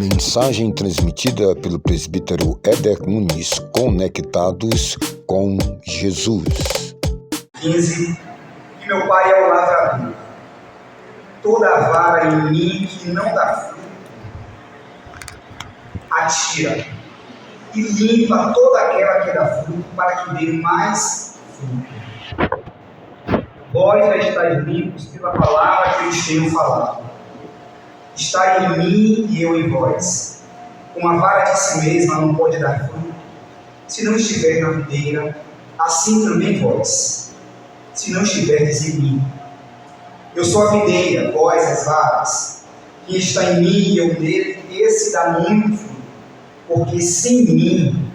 Mensagem transmitida pelo presbítero Éder Nunes, conectados com Jesus. 15. Que meu pai é o lavrador. Toda vara em mim que não dá fruto, atira, e limpa toda aquela que dá fruto, para que dê mais fruto. Vós já estáis limpos pela palavra que eu vos tenho falado. Está em mim e eu em vós. Uma vara de si mesma não pode dar fruto, se não estiver na videira, assim também vós, se não estiverdes em mim. Eu sou a videira, vós as varas. Quem está em mim e eu nele, esse dá muito fruto, porque sem mim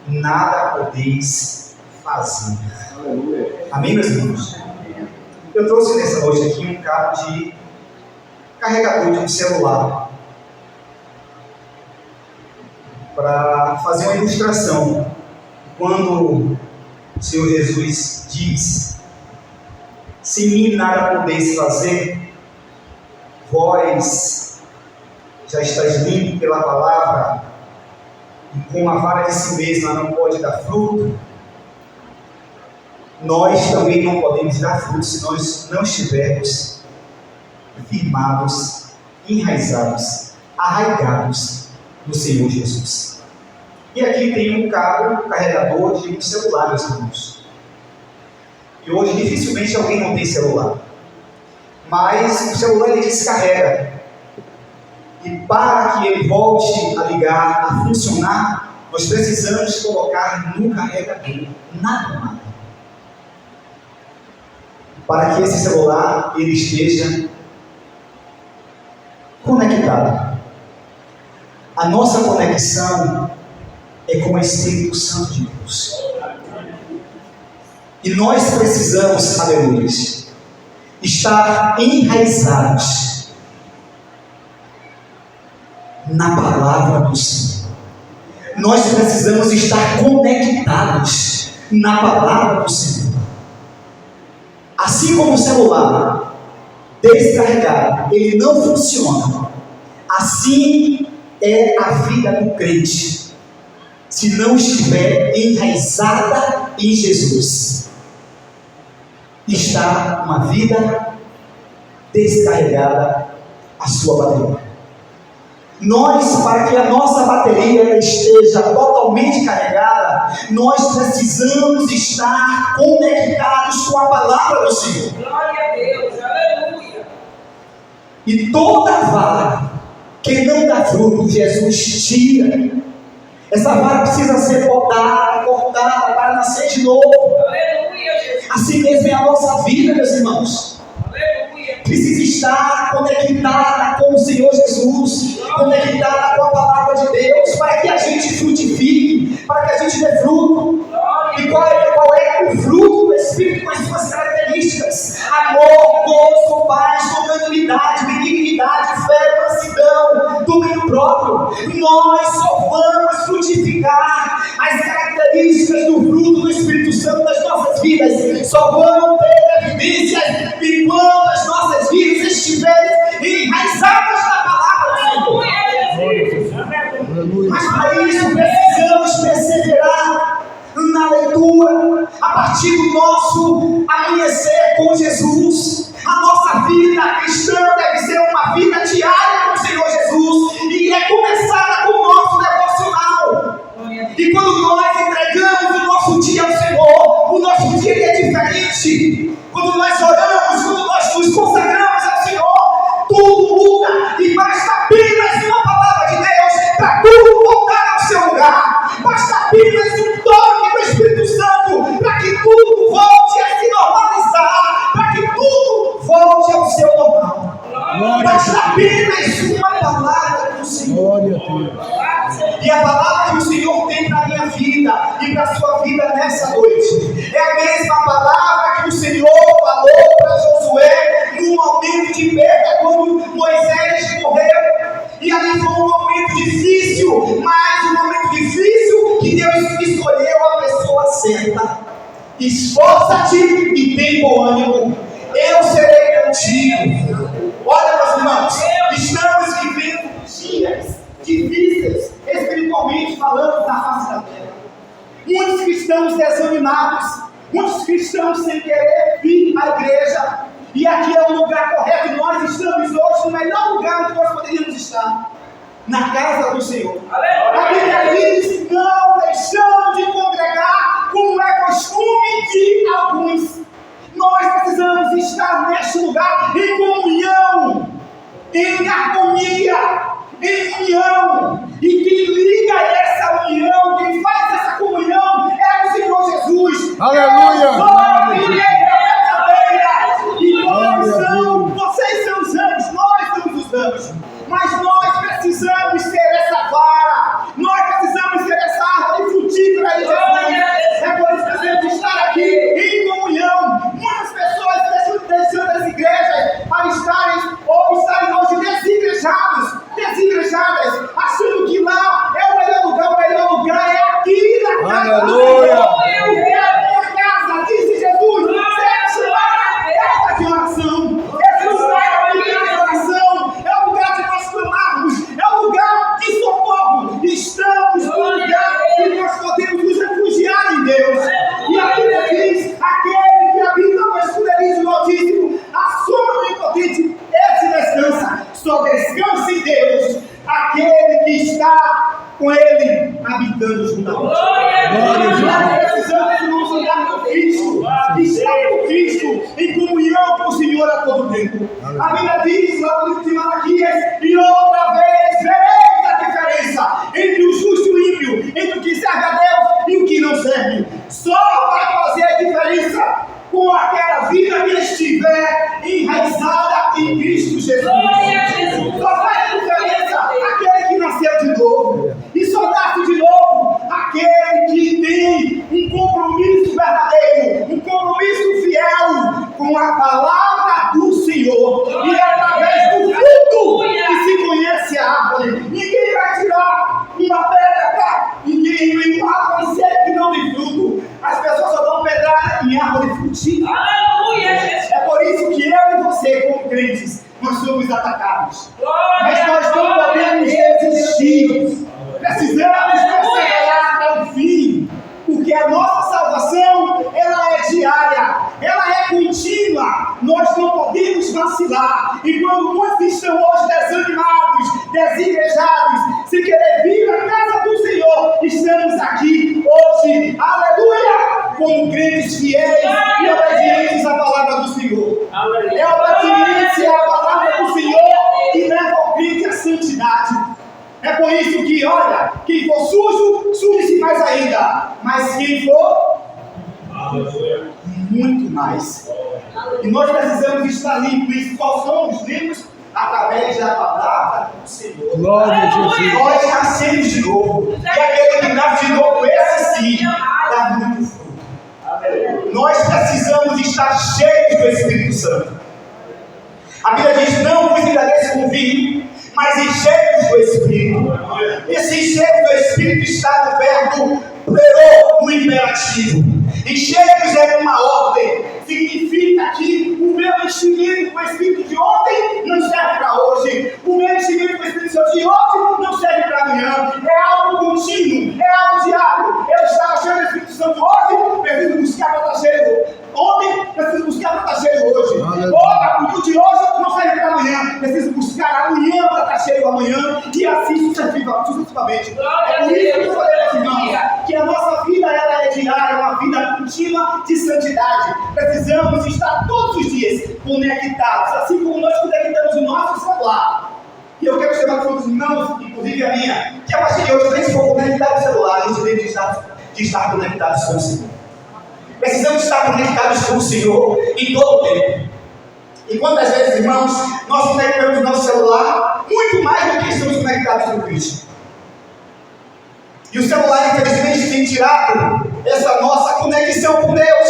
nada podeis fazer. Amém, meus irmãos? Eu trouxe nessa noite aqui um cabo de carregador de um celular para fazer uma ilustração. Quando o Senhor Jesus diz: sem mim nada podeis fazer, vós já estáis limpos pela palavra, e com a vara de si mesma não pode dar fruto, nós também não podemos dar fruto se nós não estivermos firmados, enraizados, arraigados no Senhor Jesus. E aqui tem um cabo carregador de um celular, meus irmãos. E hoje dificilmente alguém não tem celular, mas o celular ele descarrega, e para que ele volte a ligar, a funcionar, nós precisamos colocar no carregador na tomada, para que esse celular ele esteja conectado. A nossa conexão é com o Espírito Santo de Deus. E nós precisamos, aleluia, estar enraizados na palavra do Senhor. Nós precisamos estar conectados na palavra do Senhor. Assim como o celular descarregado, ele não funciona, assim é a vida do crente, se não estiver enraizada em Jesus. Está uma vida descarregada a sua bateria. Nós, para que a nossa bateria esteja totalmente carregada, nós precisamos estar conectados com a palavra do Senhor. Glória a Deus, aleluia. E toda vara que não dá fruto, Jesus tira. Essa vara precisa ser podada, cortada, para nascer de novo. Aleluia, Jesus. Assim mesmo é a nossa vida, meus irmãos. Aleluia. Precisa estar conectada com o Senhor Jesus, conectada com a palavra de Deus, para que a gente frutifique, para que a gente dê fruto. E qual é o fruto do Espírito com as suas características? Amor, gozo, paz, longanimidade, benignidade, fé, mansidão, domínio próprio. Nós só vamos frutificar as características do fruto do Espírito Santo nas nossas vidas. Só vão ter evidências enquanto as nossas vidas estiverem enraizadas na palavra do Senhor. Mas para isso precisamos perseverar na leitura, a partir do nosso amanhecer com Jesus. A nossa vida cristã deve ser uma vida diária com o Senhor Jesus, e é começada com o nosso devocional. E quando nós entregamos o nosso dia ao Senhor, o nosso dia é diferente. Quando nós oramos, quando nós nos consagramos ao Senhor, tudo muda, e basta apenas uma palavra de Deus para tudo voltar ao seu lugar. Basta apenas um toque do Espírito Santo para que tudo volte a se normalizar, para que tudo volte ao seu normal. Basta apenas uma palavra do Senhor. E a palavra que o Senhor tem para a minha vida e para a sua vida nessa noite é a mesma palavra que o Senhor falou para Josué no momento de perda, quando Moisés morreu. E ali foi um momento difícil, mas um momento difícil que Deus escolheu a pessoa certa. Esforça-te e tem bom ânimo, eu serei contigo. Olha, meus irmãos, estamos vivendo dias de cristãos desanimados, muitos cristãos sem querer vir à igreja. E aqui é o lugar correto. Nós estamos hoje no melhor lugar onde nós poderíamos estar, na casa do Senhor. A Bíblia diz: não deixamos de congregar, como é costume de alguns. Nós precisamos estar neste lugar em comunhão, em harmonia, em união. E quem liga essa união, quem faz essa comunhão, é o Senhor Jesus. Aleluia! E nós somos, vocês são os anjos, nós somos os anjos. Mas nós precisamos ser essa vara, nós precisamos ser essa árvore frutífera aí, Jesus. É por isso que precisamos estar aqui em comunhão. Muitas pessoas deixando as igrejas para estarem hoje desigrejadas, achando que lá é o melhor lugar é aqui na casa do Senhor. É a minha casa, disse Jesus. Esse lugar é a casa de oração. Esse lugar é a minha oração. É o lugar de nós clamarmos. É o lugar de socorro. Estamos no lugar que nós podemos nos refugiar em Deus. E a Bíblia diz: aquele que habita no esconderijo do Altíssimo, a sombra do Onipotente, esse descansa. Só descansa em Deus aquele que está com Ele habitando juntamente. Nós precisamos nos olhar com Cristo, estar com Cristo, em comunhão com o Senhor a todo tempo. A Bíblia diz lá no livro de Malaquias: e outra vez vereis a diferença entre o justo e o ímpio, entre o que serve a Deus e o que não serve. Só vai fazer a diferença com aquela vida que estiver enraizada em Cristo Jesus. Só faz a diferença aquele que nasceu de novo. E só nasce de novo aquele que tem um compromisso verdadeiro, um compromisso fiel com a palavra do Senhor. E através do fruto que se conhece a árvore. Ninguém vai tirar uma pedra para ninguém, uma árvore seca que não tem fruto. As pessoas só dão pedrada em árvore frutífera. É por isso que eu e você, como crentes, nós somos atacados. Mas nós não podemos desistir. Precisamos perseverar até o fim. Porque a nossa salvação, ela é diária, ela é contínua. Nós não podemos vacilar. E quando muitos estão hoje desanimados, desigrejados, sem querer vir à casa do Senhor, estamos aqui hoje, aleluia, como crentes fiéis e obedientes à palavra do Senhor. É a obediência à palavra do Senhor que leva o crente à santidade. É por isso que, olha, quem for sujo, suje-se mais ainda. Mas quem for, muito mais. E nós precisamos estar limpos. E qual somos limpos? Através da palavra do Senhor. Glória a Jesus. Nós nascemos de novo. E aquele que nasce de novo, esse sim, dá muito fruto. Nós precisamos estar cheios do Espírito Santo. A Bíblia diz: não vos enganeis com vinho, mas enchei-vos do Espírito. Esse encher do Espírito está no verbo plerô, no imperativo. Encher-vos é uma ordem. Significa que o meu enchimento com o Espírito de ontem não serve para hoje. O meu enchimento com o Espírito Santo de hoje não serve para amanhã. É algo contínuo, é algo diário. Eu estava cheio do Espírito Santo hoje, preciso buscar para estar cheio. Ontem, preciso buscar para estar cheio hoje. Ora, porque o de hoje não serve para amanhã. Preciso buscar amanhã para estar cheio amanhã. E assim sucessivamente. É por isso que eu falei aos irmãos que a nossa vida ela é diária, uma vida contínua de santidade. Precisamos estar todos os dias conectados, assim como nós conectamos o nosso celular. E eu quero chamar todos os irmãos, inclusive a minha, que a partir de hoje, nem se for conectar o celular, a gente deve de estar conectados com o Senhor. Precisamos estar conectados com o Senhor em todo o tempo. E quantas vezes, irmãos, nós conectamos o nosso celular muito mais do que estamos conectados com Cristo. E o celular, infelizmente, tem tirado essa nossa conexão com Deus.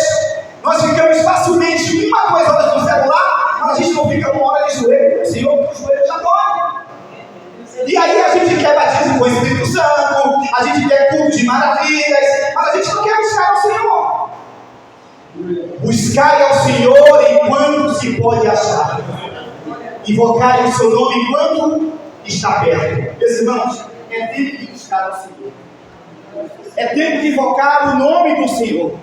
Nós ficamos facilmente uma coisa no celular, mas a gente não fica uma hora de joelho, o Senhor, porque o joelho já dói. E aí a gente quer batismo com o Espírito Santo, a gente quer culto de maravilhas, mas a gente não quer buscar o Senhor. Buscai ao Senhor enquanto se pode achar. Invocai o seu nome enquanto está perto. Meus irmãos, é tempo de buscar ao Senhor. É tempo de invocar o nome do Senhor.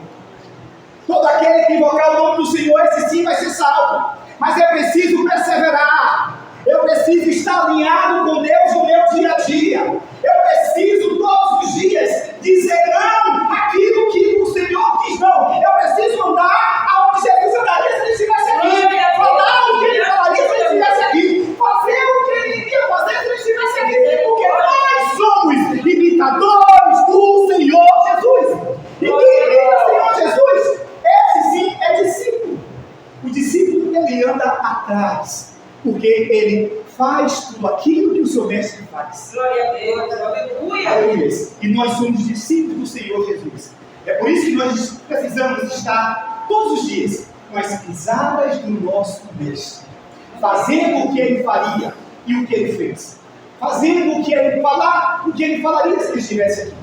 Todo aquele que invocar o nome do Senhor, esse sim vai ser salvo. Mas é preciso perseverar. Eu preciso estar alinhado com Deus no meu dia a dia. Eu preciso todos os dias dizer não àquilo que o Senhor diz não. Eu preciso andar aonde Jesus andaria se ele estivesse aqui. Falar o que ele falaria se ele estivesse aqui. Fazer o que ele iria fazer se ele estivesse aqui. Porque nós somos imitadores do Senhor Jesus. E quem imita o Senhor Jesus? Esse sim é discípulo. O discípulo, ele anda atrás. Porque ele faz tudo aquilo que o seu mestre faz. Glória a Deus, aleluia. Aleluia. E nós somos discípulos do Senhor Jesus. É por isso que nós precisamos estar todos os dias com as pisadas do nosso mestre, fazendo o que ele faria e o que ele fez, fazendo o que ele falaria se ele estivesse aqui,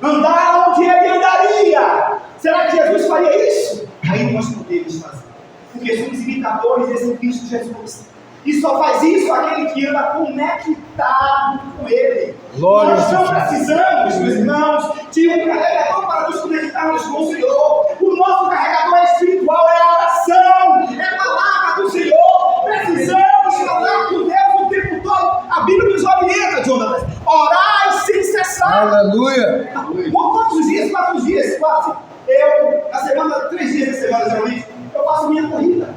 andar onde ele andaria. Será que Jesus faria isso? Aí nós podemos fazer. Porque somos imitadores desse Cristo Jesus. E só faz isso aquele que anda conectado com Ele. Glória Nós não a Deus. precisamos, meus irmãos, de um carregador para nos conectarmos com o Senhor. O nosso carregador espiritual é a oração, é a palavra do Senhor. Precisamos falar com Deus o tempo todo. A Bíblia nos orienta, Jonathan. Orai sem cessar. Aleluia. Quantos os dias? 4 dias, quase. Eu, na semana, 3 dias da semana, geralmente, eu faço minha corrida.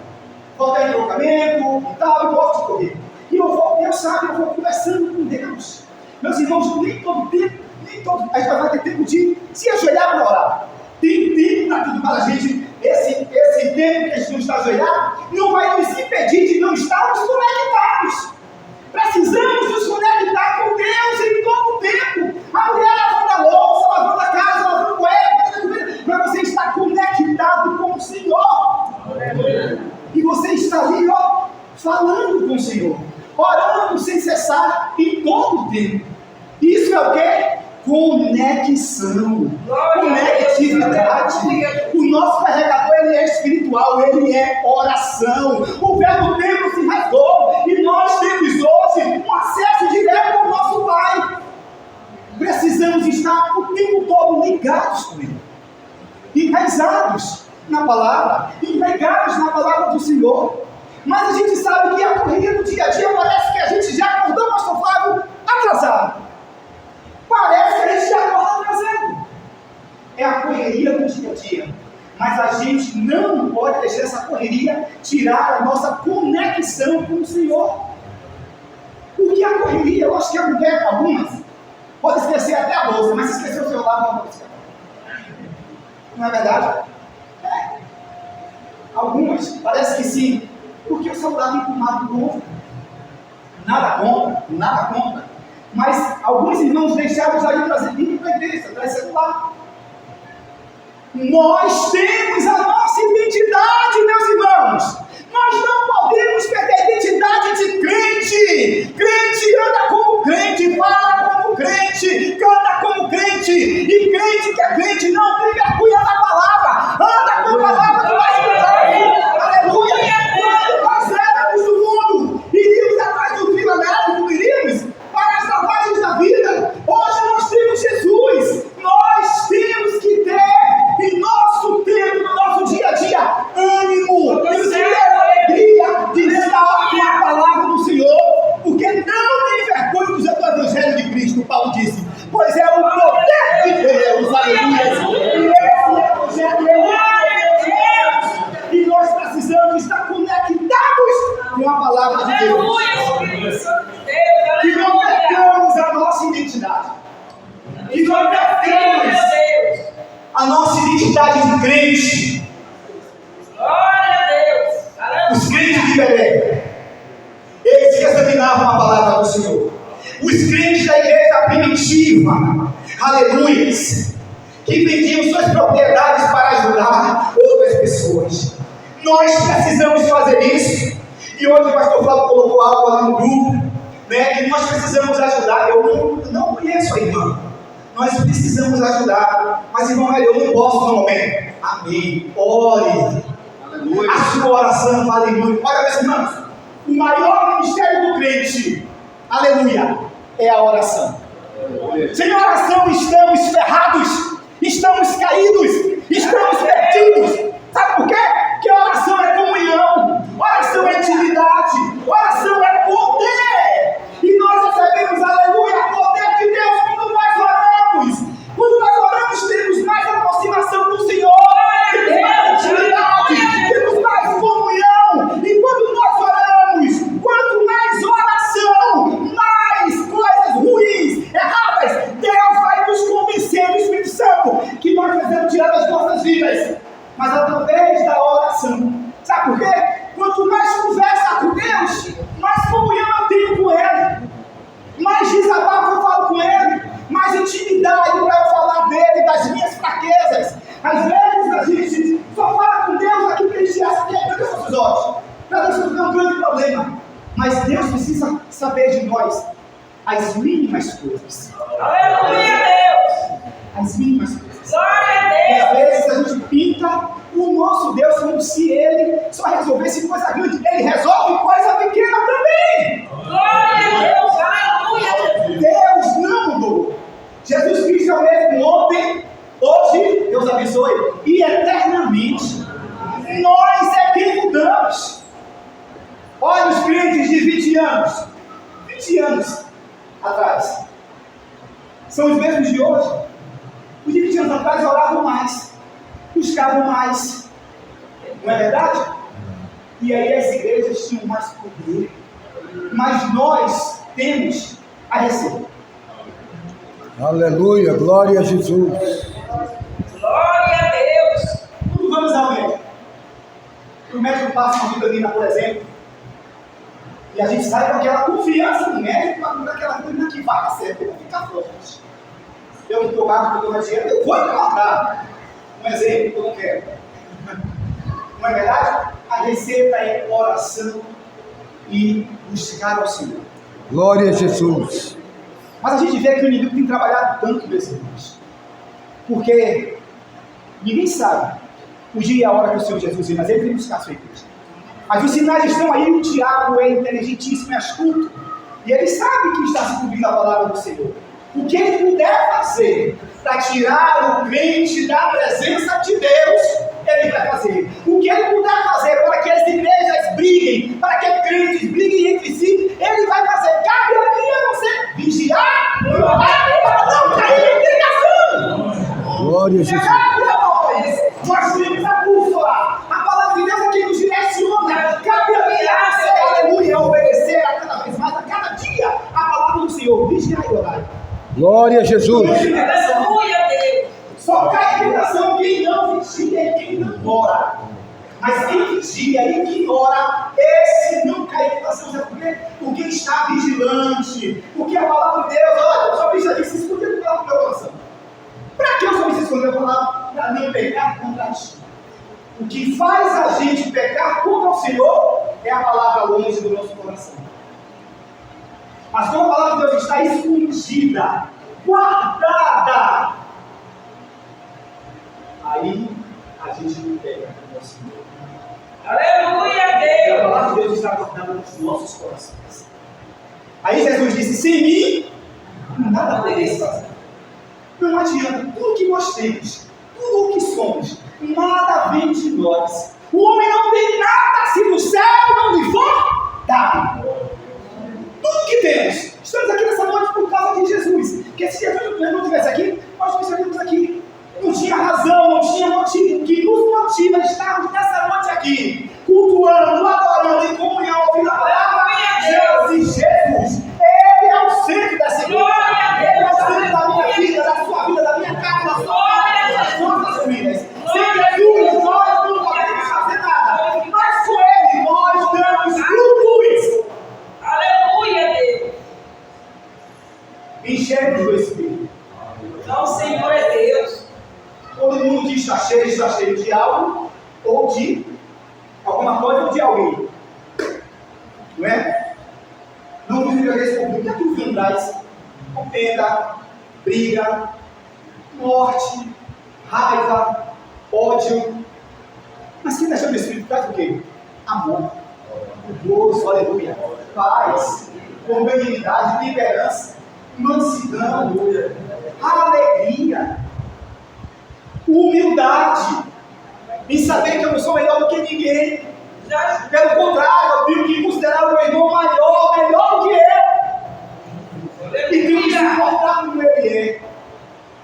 Vou até trocamento e tal, eu gosto de correr. E eu vou conversando com Deus. Meus irmãos, nem todo tempo, a gente vai ter tempo de se ajoelhar para orar. Tem tempo para tudo para a gente. Esse tempo que a gente não está ajoelhado não vai nos impedir de não estarmos conectados. Precisamos nos conectar com Deus em todo o tempo. A mulher lavando a louça, lavando a casa, lavando o cueca, para você estar conectado com o Senhor. E você está ali, ó, falando com o Senhor, orando sem cessar em todo o tempo. Isso é o quê? Conexão, conectividade. O nosso carregador, ele é espiritual, ele é oração. O verbo tempo se rasgou e nós temos hoje um acesso direto ao nosso Pai. Precisamos estar o tempo todo ligados com Ele, enraizados na palavra, empregados na palavra do Senhor. Mas a gente sabe que a correria do dia a dia parece que a gente já acordou, pastor Flávio, atrasado. Parece que a gente já acorda atrasado. É a correria do dia a dia. Mas a gente não pode deixar essa correria tirar a nossa conexão com o Senhor. Porque a correria, eu acho que a mulher, algumas, pode esquecer até a bolsa, mas se esquecer o celular, não pode esquecer. Não é verdade? Algumas, parece que sim, porque o celular tem tomado conta. Nada contra. Mas alguns irmãos deixaram já de trazer Bíblia para a igreja, traz celular. Nós temos a nossa identidade, meus irmãos. Nós não podemos perder a identidade de crente. Crente anda como crente, fala como crente, canta como crente. E crente que é crente não tem vergonha da palavra. Anda com a palavra do mais grande. Aleluia. Quando nós éramos do mundo, iríamos atrás do fio elétrico, iríamos para as lavagens da vida. Hoje nós temos Jesus. Nós temos que ter em nosso tempo, no nosso dia a dia, ânimo, temos que ter alegria de estar com a palavra do Senhor, porque não tem vergonha do Evangelho de Cristo, Paulo disse, pois é o poder de Deus, aleluia. E esse Evangelho é o poder de Deus, e nós precisamos estar conectados com a palavra de Deus, que não percamos a nossa identidade, que não percamos a nossa identidade de crente. Glória a Deus. Os crentes de Belém, eles que examinavam a palavra do Senhor. Os crentes da igreja primitiva, aleluia, que vendiam suas propriedades para ajudar outras pessoas. Nós precisamos fazer isso. E hoje o pastor Flávio colocou algo ali no grupo, né, que nós precisamos ajudar. Eu não conheço a irmã. Nós precisamos ajudar. Mas, irmão, eu não posso no momento. Amém. Ore. Aleluia. A sua oração vale muito. Olha, meus irmãos, o maior ministério do crente, aleluia, é a oração. Sem oração estamos ferrados, estamos caídos, estamos perdidos. Sabe por quê? Porque oração é comunhão, oração é intimidade, oração é poder. E nós recebemos, aleluia, poder de Deus quando nós oramos. Quando nós oramos, temos mais aproximação do Senhor, temos mais intimidade, temos mais comunhão. E quando nós oramos, quanto mais oração, mais coisas ruins, erradas, Deus vai nos convencer no Espírito Santo que nós devemos tirar das nossas vidas. Mas através da oração. Sabe por quê? Quanto mais conversa com Deus, mais comunhão eu tenho com Ele, mais desabafo eu falo com Ele, mais intimidade para eu falar dele, das minhas fraquezas. Às vezes a gente só fala com Deus aquilo que a gente acha que é Deus nossos olhos. Para Deus não é um grande problema. Mas Deus precisa saber de nós as mínimas coisas. Aleluia, Deus. As mínimas coisas. Glória a E Deus. às vezes a gente pinta o nosso Deus como se Ele só resolvesse coisa grande. Ele resolve coisa pequena também. Glória a Deus. Aleluia. Deus não mudou. Jesus Cristo é o mesmo ontem, hoje, Deus abençoe, e eternamente. Nós é quem mudamos. Olha os crentes de 20 anos atrás. São os mesmos de hoje. Os de 20 anos atrás oravam mais, buscavam mais. Não é verdade? E aí as igrejas tinham mais poder. Mas nós temos a receita. Aleluia, glória a Jesus. Glória a Deus. Quando vamos ao médico, o médico passa uma vitamina, por exemplo, e a gente sai com aquela confiança no médico para comprar aquela vitamina que vai dar certo, eu vou ficar forte. Eu que estou magro, que eu estou dieta, eu vou engordar. Um exemplo que eu não quero. Não é verdade? A receita é oração e buscar ao Senhor. Glória a Jesus. Mas a gente vê que o inimigo tem trabalhado tanto nesse irmãos. Porque ninguém sabe o dia e a hora que o Senhor Jesus vem, mas ele tem buscar a sua igreja. Mas os sinais estão aí, o diabo é inteligentíssimo e astuto. E ele sabe que está se cumprindo a palavra do Senhor. O que ele puder fazer para tirar o crente da presença de Deus, ele vai fazer. O que ele puder fazer para que as igrejas briguem, para que os crentes briguem entre si, ele vai fazer. Cabe a mim a você vigiar e orar para não cair em tentação. Glória a Jesus. Cabe a nós temos a bússola. A palavra de Deus é quem nos direciona. Cabe a mim a você, aleluia, obedecer a cada vez mais, a cada dia, a palavra do Senhor. Vigiar e orar. Glória a Jesus. Aleluia, Deus. Só cai em tentação quem não vigia e quem não ora. Mas quem vigia e quem ora, esse não cai em tentação. Sabe por quê? Porque está vigilante. Porque a palavra de Deus, olha, o salmista disse: escondeu a palavra do meu coração. Para que o salmista escondeu a palavra? Para não pecar contra ti. O que faz a gente pecar contra o Senhor é a palavra longe do nosso coração. Mas quando a palavra de Deus está escondida, guardada, aí a gente não pega com o Senhor. Aleluia, E a Deus. palavra de Deus está guardada nos nossos corações. Aí Jesus disse: sem mim, nada podereis fazer. Não adianta, tudo que nós temos, tudo o que somos, nada vem de nós. O homem não tem nada se do céu não lhe for dado. Tudo que temos, estamos aqui nessa noite por causa de Jesus. Porque se Jesus não estivesse aqui, nós não estaríamos aqui. Não tinha razão, não tinha motivo. O que nos motiva a estarmos nessa noite aqui, cultuando, adorando, em comunhão, ouvindo a palavra de Jesus. Ele é o centro dessa igreja. Ele é o centro da minha vida, da sua vida, da minha casa, da sua vida, das nossas vidas. Sem Jesus, nós não podemos fazer nada. Mas com Ele, nós damos frutos. Aleluia, Deus. Enxergue do Espírito. Então, o Senhor é Deus. Todo mundo que está cheio de algo, ou de alguma coisa, ou de alguém. Não é? Não vos entregueis por mim. O que é que vem atrás? Contenda, briga, morte, raiva, ódio. Mas quem está cheio do Espírito traz o quê? Amor, gozo, aleluia, paz, benignidade, temperança. mansidão, alegria, humildade, em saber que eu não sou melhor do que ninguém. Pelo contrário, eu tenho que considerar o meu irmão melhor do que eu. E tenho que se importar com ele é.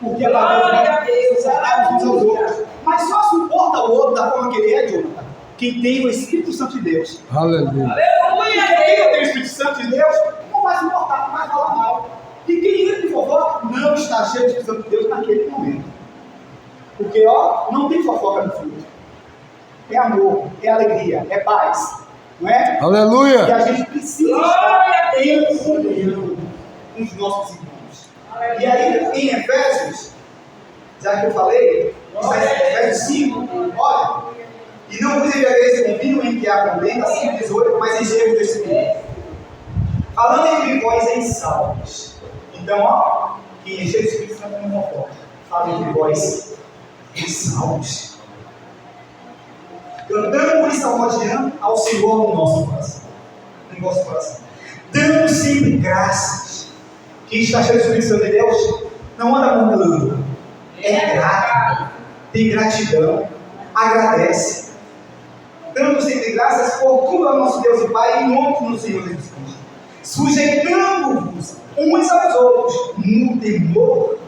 Porque a palavra Deus será uns aos outros. Mas só suporta o outro da forma que ele é, Jonathan, quem tem o Espírito Santo de Deus. Aleluia. Aleluia, Quem não tem o Deus. Espírito Santo de Deus não vai se importar, não vai falar mal. E quem entra em fofoca não está cheio do Espírito Santo de Deus naquele momento. Porque, não tem fofoca no fruto. É amor, é alegria, é paz. Não é? Aleluia. E a gente precisa estar em comunhão com os nossos irmãos. E aí, em Efésios, já que eu falei, Efésios 5, olha, e não vos embriagueis com vinho em que há contenda, 5:18, mas enchei-vos do Espírito. Falando entre vós em salmos. Então, que encher o Espírito Santo não conforta. Fala entre vós em salmos. Cantando e salmodiando ao Senhor no nosso coração. No vosso coração. Dando sempre graças. Quem está cheio do Espírito Santo de Deus não anda murmurando. É grato. Tem gratidão. Agradece. Dando sempre graças por tudo ao nosso Deus e Pai, em nome do Senhor Jesus Cristo. Sujeitando-vos uns aos outros no temor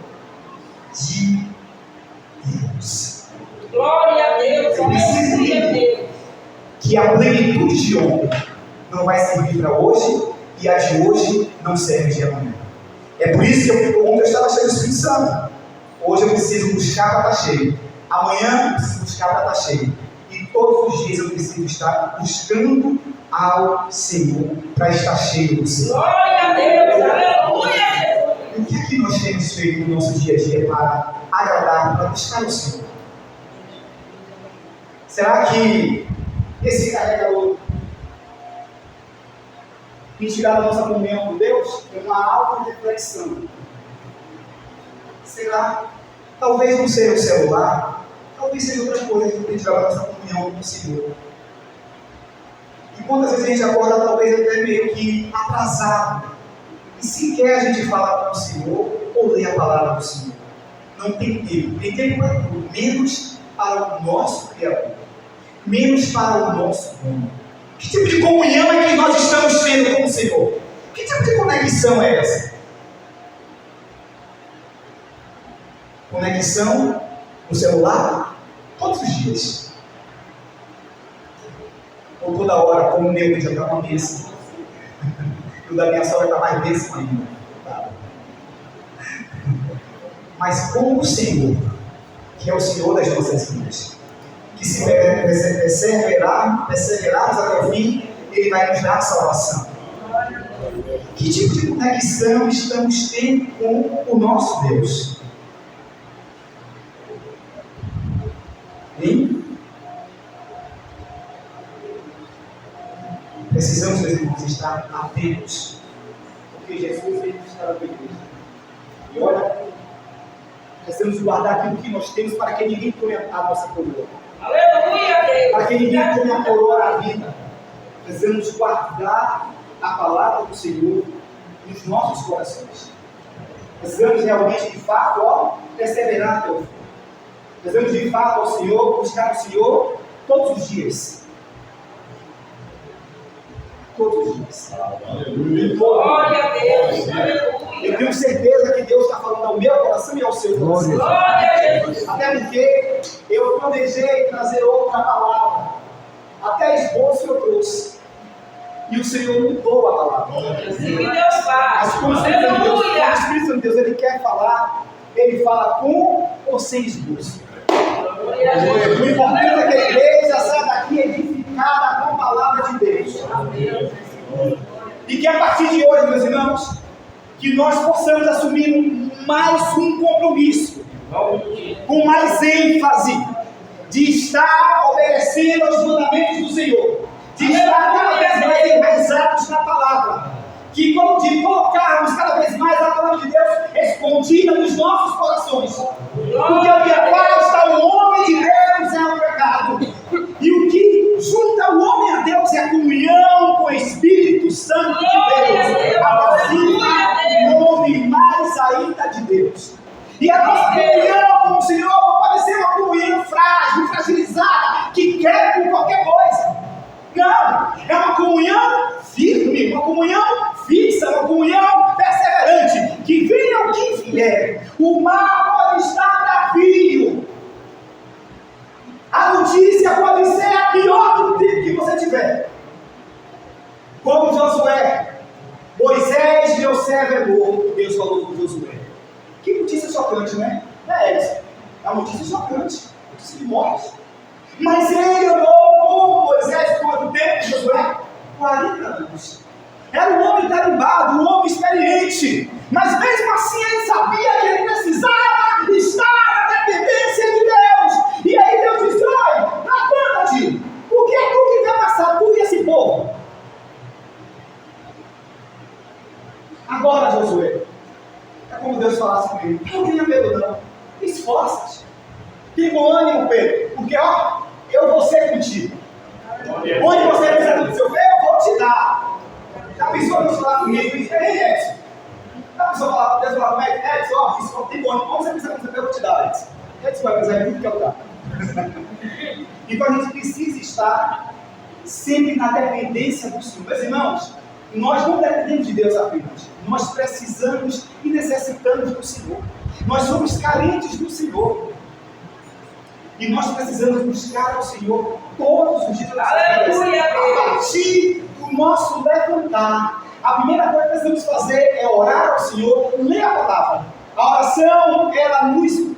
de Deus. Glória a Deus. Aleluia, Deus. Que a plenitude de ontem não vai servir para hoje e a de hoje não serve de amanhã. É por isso que ontem eu estava cheio do Espírito Santo. Hoje eu preciso buscar para estar cheio. Amanhã eu preciso buscar para estar cheio. E todos os dias eu preciso estar buscando ao Senhor para estar cheio do Senhor. Glória a Deus. Aleluia, Deus. E o que é que nós temos feito no nosso dia a dia para agradar, para buscar o Senhor? Será que esse carregador me tirar da nossa comunhão com Deus é uma auto-reflexão? Será? Talvez não seja o celular, talvez seja outra coisa que tem tirado da nossa comunhão com o Senhor. E quantas vezes a gente acorda, talvez até meio que atrasado, e sequer a gente fala com o Senhor ou lê a palavra do Senhor. Não tem tempo. Tem tempo para tudo, menos para o nosso Criador, menos para o nosso dono. Que tipo de comunhão é que nós estamos tendo com o Senhor? Que tipo de conexão é essa? Conexão no celular? Todos os dias. Ou toda hora, como o meu que já está uma bênção. E o da minha sogra está mais bênção ainda. Tá. Mas como o Senhor, que é o Senhor das nossas vidas, que se perseverarmos até o fim, Ele vai nos dar salvação. Que tipo de conexão estamos tendo com o nosso Deus? Hein? Precisamos, meus irmãos, estar atentos, porque Jesus veio buscar a igreja. E olha, precisamos guardar aquilo que nós temos para que ninguém tome a nossa coroa. Aleluia, Deus. Para que ninguém tome a coroa na vida. Precisamos guardar a palavra do Senhor nos nossos corações. Precisamos realmente, de fato, perseverar até o fim. Precisamos, de fato, ao Senhor, buscar o Senhor todos os dias. Todos os dias. Glória a Deus. Aleluia. Eu tenho certeza que Deus está falando ao meu coração e ao seu coração. Glória a Deus. Até porque eu planejei trazer outra palavra. Até esboço eu trouxe. E o Senhor mudou a palavra. Sim, Deus faz. Mas como o Espírito Santo de Deus, Aleluia. o Espírito Santo de Deus, Ele quer falar, Ele fala com ou sem esboço. Glória a Deus. O importante é que a igreja saia daqui edificada com a palavra de Deus. E que a partir de hoje, meus irmãos, que nós possamos assumir mais um compromisso, com mais ênfase, de estar obedecendo aos mandamentos do Senhor, de estar cada vez mais enraizados na palavra, de colocarmos cada vez mais a palavra de Deus escondida nos nossos corações, porque o que afasta o homem de Deus é o pecado, e o que junta o homem a Deus é a comunhão com o Espírito Santo de Deus. Assim, o homem E a nossa comunhão com o Senhor não pode ser uma comunhão frágil, fragilizada, que quebra com qualquer coisa. Não, é uma comunhão firme, uma comunhão fixa, uma comunhão perseverante, que venha o que vier. O mar pode estar bravio. A notícia pode ser a pior do tipo que você tiver. Como Josué, Moisés, meu servo é morto, Deus falou com Josué. Que notícia chocante, né? É essa. É uma notícia chocante, notícia de morte. Mas ele andou com Moisés quanto tempo, Josué? 40 anos. Era um homem tarimbado, um homem experiente. Mas mesmo assim ele sabia que ele precisava estar na dependência de Deus. E aí Deus diz: olha, levanta-te. O que é tu que vai passar por esse povo? Agora, Josué, é como Deus falasse com ele: não tenha medo não, esforça-te. Tem bom ânimo, Pedro, porque ó, eu vou ser contigo. Onde você precisa do seu Deus, eu vou te dar. Já pensou Deus falar comigo e dizer: ei, Edson? Já pensou Deus falar comigo: Edson, ó, isso tem bom ânimo, onde você precisa do seu Deus, eu vou te dar, Edson. Edson vai precisar em tudo que é lugar. Então a gente precisa estar sempre na dependência do Senhor. Meus irmãos, nós não dependemos de Deus apenas, nós precisamos e necessitamos do Senhor. Nós somos carentes do Senhor. E nós precisamos buscar ao Senhor todos os dias. Aleluia! A partir do nosso levantar, a primeira coisa que precisamos fazer é orar ao Senhor, ler a palavra. A oração, ela nos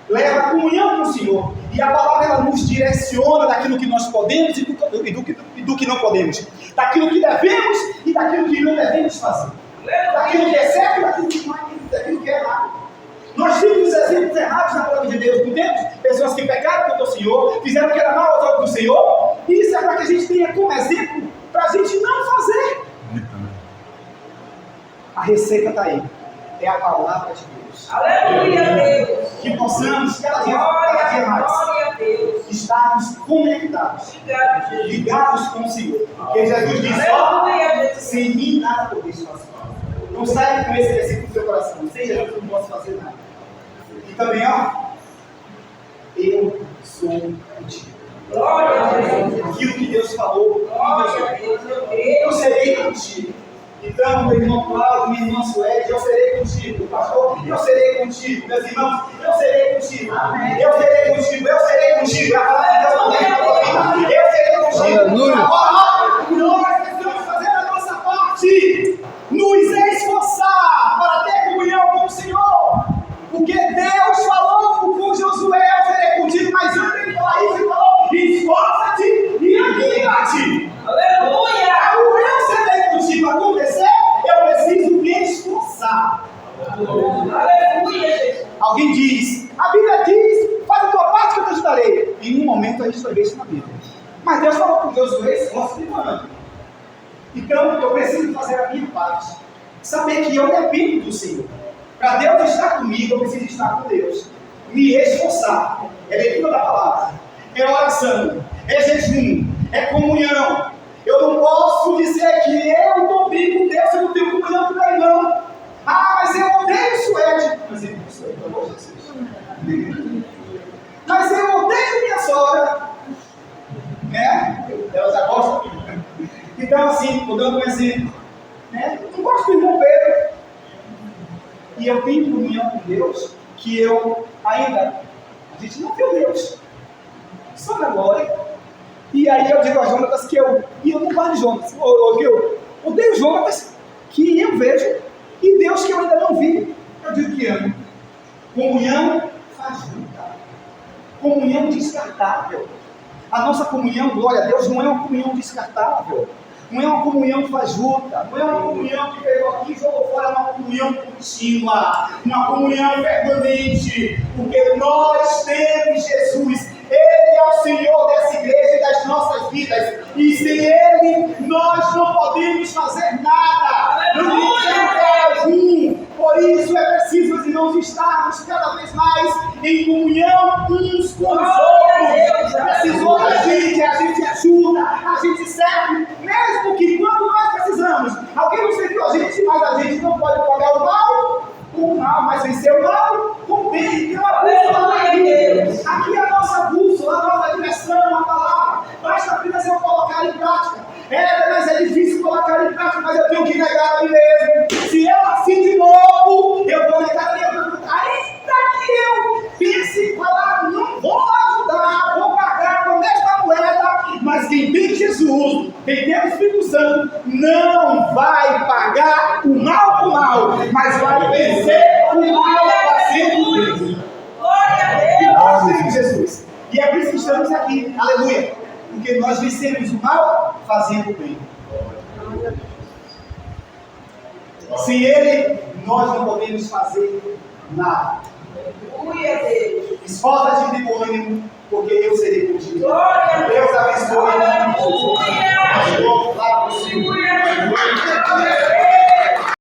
leva a comunhão com o Senhor. E a palavra, ela nos direciona daquilo que nós podemos e do que não podemos. Daquilo que devemos e daquilo que não devemos fazer. Daquilo que é certo e daquilo que é errado. Nós temos os exemplos errados na palavra de Deus. Não temos pessoas que pecaram contra o Senhor, fizeram o que era mal aos olhos do Senhor. E isso é para que a gente tenha como exemplo, para a gente não fazer. A receita está aí. É a palavra de Deus. Aleluia, Deus! Que possamos cada dia mais Glória a Deus! estarmos conectados, ligados com o Senhor. Porque Jesus disse: ó, sem mim nada podeis fazer. Não saia com esse versículo do seu coração. Sem Jesus eu não posso fazer nada. E também, ó, eu sou contigo. Glória a Deus! Aquilo que Deus falou, Glória a Deus! Meu eu Deus! serei contigo. Então, meu irmão Cláudio, minha irmã Suede, eu serei contigo. Pastor, eu serei contigo. Meus irmãos, eu serei contigo. Eu serei contigo, eu serei contigo. A palavra de Deus não tem na tua vida. Eu serei contigo. Aleluia. Agora, nós precisamos fazer a nossa parte. Nos esforçar para ter comunhão com o Senhor. Porque Deus falou com Josué: eu serei contigo. Mas antes de falar isso, ele falou: esforça-te e anima-te. Aleluia! Eu serei contigo acontecer, eu preciso me esforçar. Aleluia, Jesus! Alguém diz: a Bíblia diz, faz a tua parte que eu te ajudarei. Em um momento a gente vai ver isso na Bíblia. Mas Deus falou com Josué: esforça-te e ânimo. Então eu preciso fazer a minha parte. Saber que eu dependo do Senhor. Para Deus estar comigo, eu preciso estar com Deus. Me esforçar. É leitura da palavra. É oração. É jejum. É comunhão. Eu não posso dizer que eu estou bem com Deus se eu não tenho comunhão com meu irmão. Ah, mas eu odeio o Suede. Mas eu odeio o Suede, pelo amor de Jesus. Mas eu odeio minha sogra. Né? Ela já gosta. Então, assim, estou dando um exemplo. Né? Eu não gosto do irmão Pedro. E eu tenho comunhão com Deus que eu ainda, a gente não viu Deus. Só na glória. E aí eu digo a Jonatas que eu não gosto de Jonatas, que eu odeio Jonatas, que eu vejo, e Deus que eu ainda não vi, eu digo que amo. Comunhão fajuta. Comunhão descartável. A nossa comunhão, glória a Deus, não é uma comunhão descartável. Não é uma comunhão fajuta, não é uma comunhão que pegou aqui e jogou fora, é uma comunhão contínua, uma comunhão permanente, porque nós temos Jesus, Ele é o Senhor dessa igreja e das nossas vidas, e sem Ele nós não podemos fazer nada, não temos algum. Por isso é preciso, meus irmãos, estarmos cada vez mais em comunhão uns com os outros. Precisou da gente, a gente ajuda, a gente serve, mesmo que quando nós precisamos, alguém não serviu a gente, mas a gente não pode pagar o mal com o mal, mas vencer o mal com o colocar em prática. Mas é difícil colocar em prática, mas eu tenho que negar a mim mesmo. Se eu assim de novo, eu vou negar a mim mesmo. Ainda que eu pense em falar, não vou ajudar, vou pagar com esta moeda, mas quem tem Jesus, quem tem o Espírito Santo, não vai pagar o mal com o mal, mas vai vencer o mal fazendo bem. Glória a E Deus. nós temos Jesus. E é por isso que estamos aqui. Aleluia. Porque nós vencemos o mal fazendo o bem. Sem Ele, nós não podemos fazer nada. Aleluia, Deus. Esforça-te de bom ânimo, porque eu serei contigo. Glória a Deus. Deus abençoe. Aleluia. Lá para o Senhor. Aleluia.